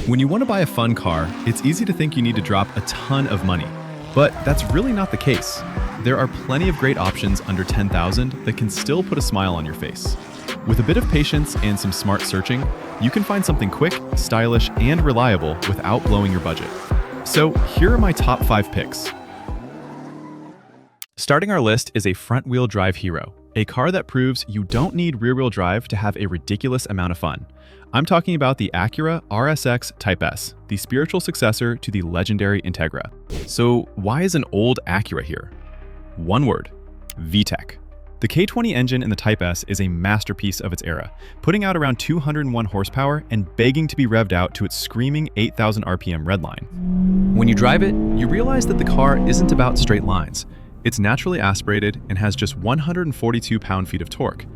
When you want to buy a fun car, it's easy to think you need to drop a ton of money. But that's really not the case. There are plenty of great options under $10,000 that can still put a smile on your face. With a bit of patience and some smart searching, you can find something quick, stylish, and reliable without blowing your budget. So here are my top 5 picks. Starting our list is a front-wheel drive hero, a car that proves you don't need rear-wheel drive to have a ridiculous amount of fun. I'm talking about the Acura RSX Type-S, the spiritual successor to the legendary Integra. So why is an old Acura here? One word: VTEC. The K20 engine in the Type-S is a masterpiece of its era, putting out around 201 horsepower and begging to be revved out to its screaming 8,000 RPM redline. When you drive it, you realize that the car isn't about straight lines. It's naturally aspirated and has just 142 pound-feet of torque.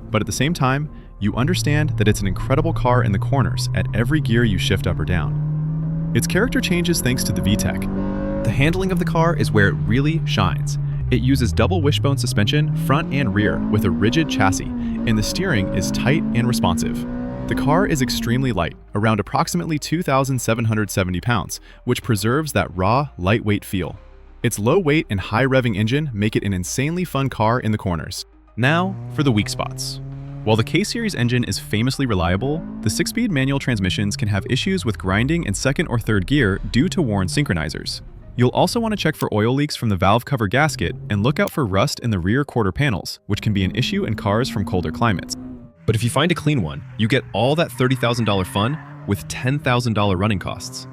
But at the same time, you understand that it's an incredible car in the corners at every gear you shift up or down. Its character changes thanks to the VTEC. The handling of the car is where it really shines. It uses double wishbone suspension, front and rear, with a rigid chassis, and the steering is tight and responsive. The car is extremely light, around approximately 2,770 pounds, which preserves that raw, lightweight feel. Its low weight and high revving engine make it an insanely fun car in the corners. Now, for the weak spots. While the K-Series engine is famously reliable, the 6-speed manual transmissions can have issues with grinding in second or third gear due to worn synchronizers. You'll also want to check for oil leaks from the valve cover gasket and look out for rust in the rear quarter panels, which can be an issue in cars from colder climates. But if you find a clean one, you get all that $30,000 fun with $10,000 running costs.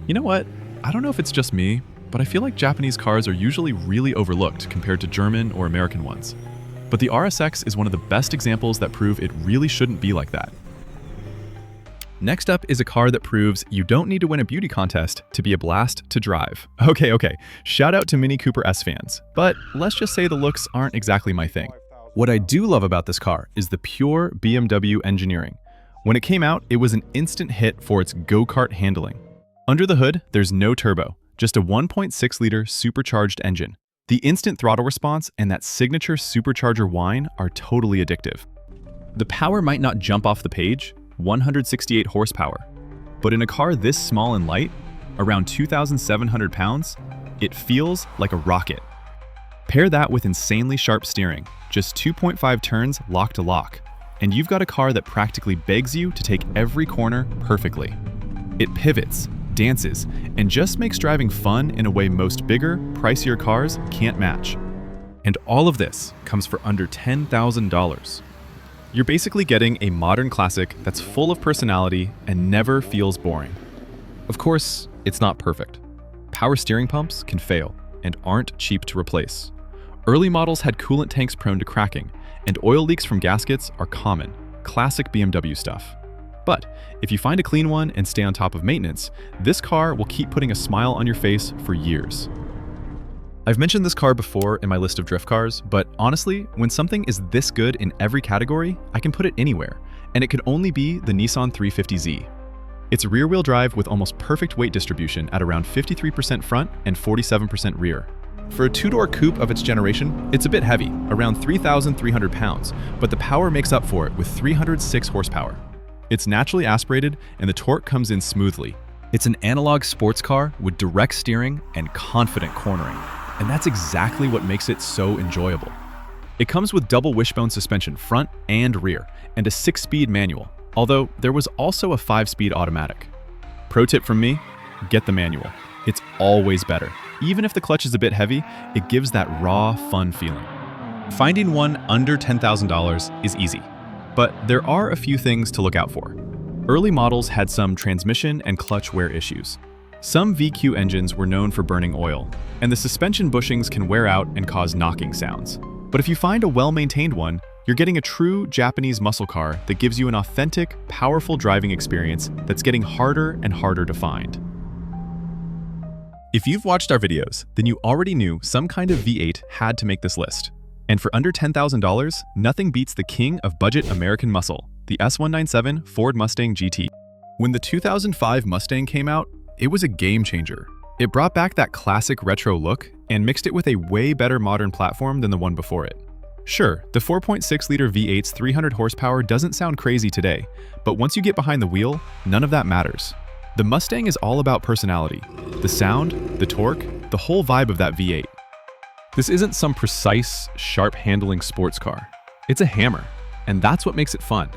You know what? I don't know if it's just me, but I feel like Japanese cars are usually really overlooked compared to German or American ones. But the RSX is one of the best examples that prove it really shouldn't be like that. Next up is a car that proves you don't need to win a beauty contest to be a blast to drive. Okay, shout out to Mini Cooper S fans, but let's just say the looks aren't exactly my thing. What I do love about this car is the pure BMW engineering. When it came out, it was an instant hit for its go-kart handling. Under the hood, there's no turbo, just a 1.6-liter supercharged engine. The instant throttle response and that signature supercharger whine are totally addictive. The power might not jump off the page, 168 horsepower, but in a car this small and light, around 2,700 pounds, it feels like a rocket. Pair that with insanely sharp steering, just 2.5 turns lock to lock, and you've got a car that practically begs you to take every corner perfectly. It pivots, dances, and just makes driving fun in a way most bigger, pricier cars can't match. And all of this comes for under $10,000. You're basically getting a modern classic that's full of personality and never feels boring. Of course, it's not perfect. Power steering pumps can fail and aren't cheap to replace. Early models had coolant tanks prone to cracking, and oil leaks from gaskets are common, classic BMW stuff. But if you find a clean one and stay on top of maintenance, this car will keep putting a smile on your face for years. I've mentioned this car before in my list of drift cars, but honestly, when something is this good in every category, I can put it anywhere, and it could only be the Nissan 350Z. It's rear-wheel drive with almost perfect weight distribution at around 53% front and 47% rear. For a two-door coupe of its generation, it's a bit heavy, around 3,300 pounds, but the power makes up for it with 306 horsepower. It's naturally aspirated and the torque comes in smoothly. It's an analog sports car with direct steering and confident cornering, and that's exactly what makes it so enjoyable. It comes with double wishbone suspension front and rear and a 6-speed manual, although there was also a 5-speed automatic. Pro tip from me, get the manual. It's always better. Even if the clutch is a bit heavy, it gives that raw, fun feeling. Finding one under $10,000 is easy. But there are a few things to look out for. Early models had some transmission and clutch wear issues. Some VQ engines were known for burning oil, and the suspension bushings can wear out and cause knocking sounds. But if you find a well-maintained one, you're getting a true Japanese muscle car that gives you an authentic, powerful driving experience that's getting harder and harder to find. If you've watched our videos, then you already knew some kind of V8 had to make this list. And for under $10,000, nothing beats the king of budget American muscle, the S197 Ford Mustang GT. When the 2005 Mustang came out, it was a game changer. It brought back that classic retro look and mixed it with a way better modern platform than the one before it. Sure, the 4.6-liter V8's 300 horsepower doesn't sound crazy today, but once you get behind the wheel, none of that matters. The Mustang is all about personality. The sound, the torque, the whole vibe of that V8. This isn't some precise, sharp-handling sports car. It's a hammer, and that's what makes it fun.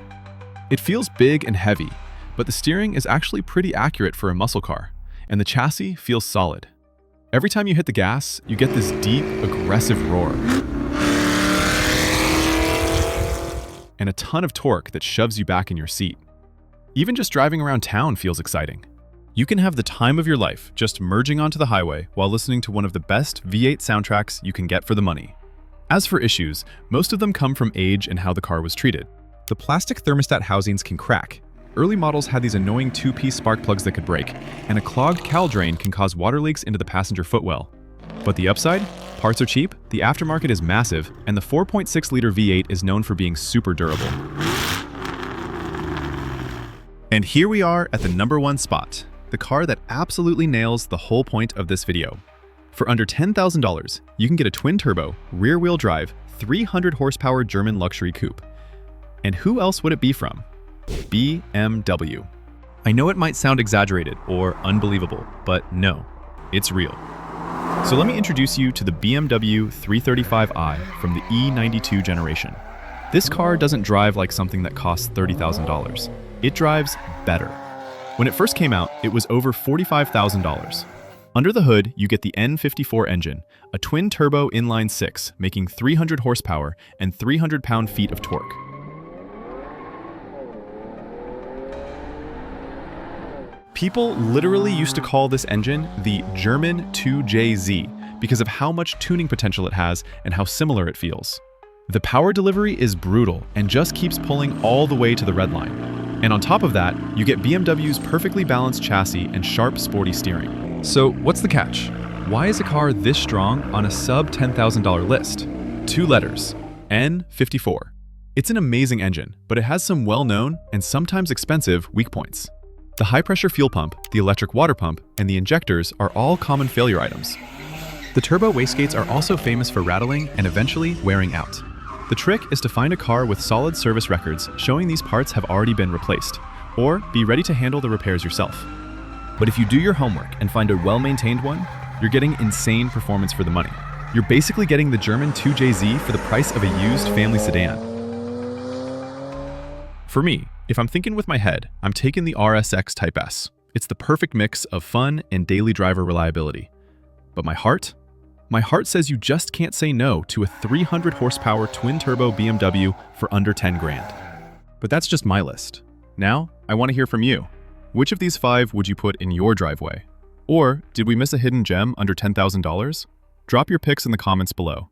It feels big and heavy, but the steering is actually pretty accurate for a muscle car, and the chassis feels solid. Every time you hit the gas, you get this deep, aggressive roar. And a ton of torque that shoves you back in your seat. Even just driving around town feels exciting. You can have the time of your life just merging onto the highway while listening to one of the best V8 soundtracks you can get for the money. As for issues, most of them come from age and how the car was treated. The plastic thermostat housings can crack. Early models had these annoying two-piece spark plugs that could break, and a clogged cowl drain can cause water leaks into the passenger footwell. But the upside? Parts are cheap, the aftermarket is massive, and the 4.6-liter V8 is known for being super durable. And here we are at the #1 spot, the car that absolutely nails the whole point of this video. For under $10,000, you can get a twin-turbo, rear-wheel drive, 300-horsepower German luxury coupe. And who else would it be from? BMW. I know it might sound exaggerated or unbelievable, but no, it's real. So let me introduce you to the BMW 335i from the E92 generation. This car doesn't drive like something that costs $30,000. It drives better. When it first came out, it was over $45,000. Under the hood, you get the N54 engine, a twin-turbo inline-six, making 300 horsepower and 300 pound-feet of torque. People literally used to call this engine the German 2JZ because of how much tuning potential it has and how similar it feels. The power delivery is brutal and just keeps pulling all the way to the red line. And on top of that, you get BMW's perfectly balanced chassis and sharp, sporty steering. So what's the catch? Why is a car this strong on a sub $10,000 list? 2 letters, N54. It's an amazing engine, but it has some well-known and sometimes expensive weak points. The high-pressure fuel pump, the electric water pump, and the injectors are all common failure items. The turbo wastegates are also famous for rattling and eventually wearing out. The trick is to find a car with solid service records showing these parts have already been replaced, or be ready to handle the repairs yourself. But if you do your homework and find a well-maintained one, you're getting insane performance for the money. You're basically getting the German 2JZ for the price of a used family sedan. For me, if I'm thinking with my head, I'm taking the RSX Type-S. It's the perfect mix of fun and daily driver reliability. But my heart? My heart says you just can't say no to a 300 horsepower twin-turbo BMW for under 10 grand. But that's just my list. Now, I want to hear from you. Which of these 5 would you put in your driveway? Or did we miss a hidden gem under $10,000? Drop your picks in the comments below.